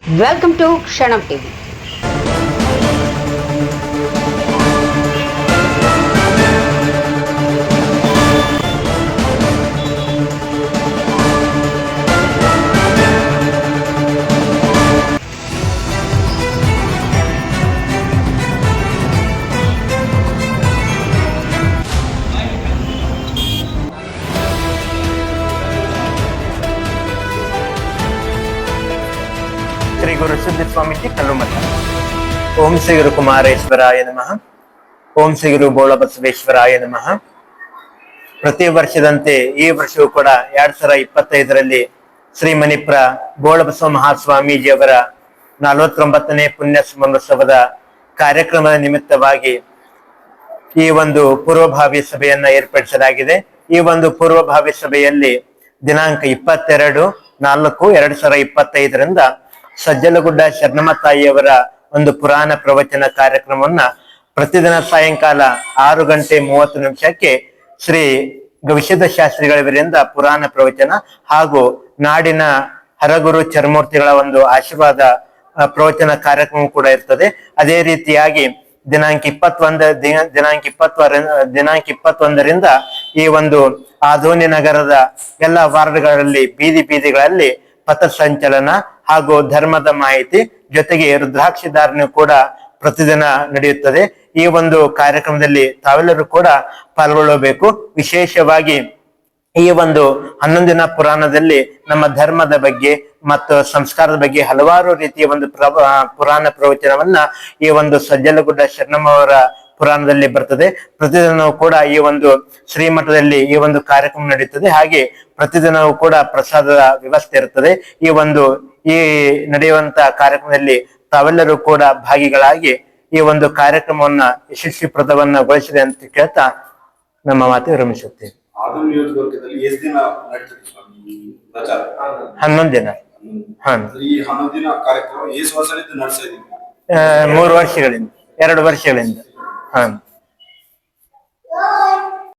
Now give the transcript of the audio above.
Welcome to Kshanam TV. Shri ಗುರು ಸಿದ್ಧ ಸ್ವಾಮೀಜಿ ಕಲ್ಲುಮಠ. ಓಂ ಶ್ರೀ ಗುರು ಕುಮಾರೇಶ್ವರಾಯ ನಮಃ. ಓಂ ಶ್ರೀ ಗುರು ಬೋಳಬಸವೇಶ್ವರಾಯ ನಮಃ. ಪ್ರತಿ ವರ್ಷದಂತೆ ಈ ವರ್ಷವೂ ಕೂಡ 2025ರಲ್ಲಿ ಶ್ರೀ ಮಣಿಪುರ ಬೋಳಬಸವ ಮಹಾಸ್ವಾಮೀಜಿಯವರ 49ನೇ ಪುಣ್ಯ ಸ್ಮರಣೋತ್ಸವದ ಕಾರ್ಯಕ್ರಮದ ನಿಮಿತ್ತವಾಗಿ ಈ ಒಂದು ಪೂರ್ವಭಾವಿ ಸಭೆಯನ್ನ ಏರ್ಪಡಿಸಲಾಗಿದೆ. ಈ ಒಂದು ಪೂರ್ವಭಾವಿ ಸಭೆಯಲ್ಲಿ ದಿನಾಂಕ 22/4/2025ರಿಂದ ಸಜ್ಜಲಗುಡ್ಡ ಶರಣಮ್ಮ ತಾಯಿಯವರ ಒಂದು ಪುರಾಣ ಪ್ರವಚನ ಕಾರ್ಯಕ್ರಮವನ್ನ ಪ್ರತಿದಿನ ಸಾಯಂಕಾಲ 6:30 ಶ್ರೀ ಗವಿಸಿದ್ಧ ಶಾಸ್ತ್ರಿಗಳಿವರಿಂದ ಪುರಾಣ ಪ್ರವಚನ ಹಾಗೂ ನಾಡಿನ ಹರಗುರು ಚರಮೂರ್ತಿಗಳ ಒಂದು ಆಶೀರ್ವಾದ ಪ್ರವಚನ ಕಾರ್ಯಕ್ರಮ ಕೂಡ ಇರ್ತದೆ. ಅದೇ ರೀತಿಯಾಗಿ ದಿನಾಂಕ 21ರಿಂದ ಈ ಒಂದು ಆದೋನಿ ನಗರದ ಎಲ್ಲ ವಾರ್ಡ್ಗಳಲ್ಲಿ ಬೀದಿಗಳಲ್ಲಿ ಪಥ ಸಂಚಲನ ಹಾಗೂ ಧರ್ಮದ ಮಾಹಿತಿ ಜೊತೆಗೆ ರುದ್ರಾಕ್ಷಿ ಧಾರಣೆ ಕೂಡ ಪ್ರತಿದಿನ ನಡೆಯುತ್ತದೆ. ಈ ಒಂದು ಕಾರ್ಯಕ್ರಮದಲ್ಲಿ ತಾವೆಲ್ಲರೂ ಕೂಡ ಪಾಲ್ಗೊಳ್ಳಬೇಕು. ವಿಶೇಷವಾಗಿ ಈ ಒಂದು 11 ದಿನ ಪುರಾಣದಲ್ಲಿ ನಮ್ಮ ಧರ್ಮದ ಬಗ್ಗೆ ಮತ್ತು ಸಂಸ್ಕಾರದ ಬಗ್ಗೆ ಹಲವಾರು ರೀತಿಯ ಒಂದು ಪುರಾಣ ಪ್ರವಚನವನ್ನ ಈ ಒಂದು ಸಜ್ಜಲಗುಡ್ಡ ಶರಣಮ್ಮ ಅವರ ಪುರಾಣದಲ್ಲಿ ಬರ್ತದೆ. ಪ್ರತಿದಿನವೂ ಕೂಡ ಈ ಒಂದು ಶ್ರೀಮಠದಲ್ಲಿ ಈ ಒಂದು ಕಾರ್ಯಕ್ರಮ ನಡೀತದೆ. ಹಾಗೆ ಪ್ರತಿದಿನವೂ ಕೂಡ ಪ್ರಸಾದದ ವ್ಯವಸ್ಥೆ ಇರ್ತದೆ. ಈ ನಡೆಯುವಂತ ಕಾರ್ಯಕ್ರಮದಲ್ಲಿ ತಾವೆಲ್ಲರೂ ಕೂಡ ಭಾಗಿಗಳಾಗಿ ಈ ಒಂದು ಕಾರ್ಯಕ್ರಮವನ್ನ ಯಶಸ್ವಿಪ್ರದವನ್ನಗೊಳಿಸಿದೆ ಅಂತ ಕೇಳ್ತಾ ನಮ್ಮ ಮಾತು ವಿರಮಿಸುತ್ತೇವೆ. 11 ದಿನ. 3 ವರ್ಷಗಳಿಂದ 2 ವರ್ಷಗಳಿಂದ.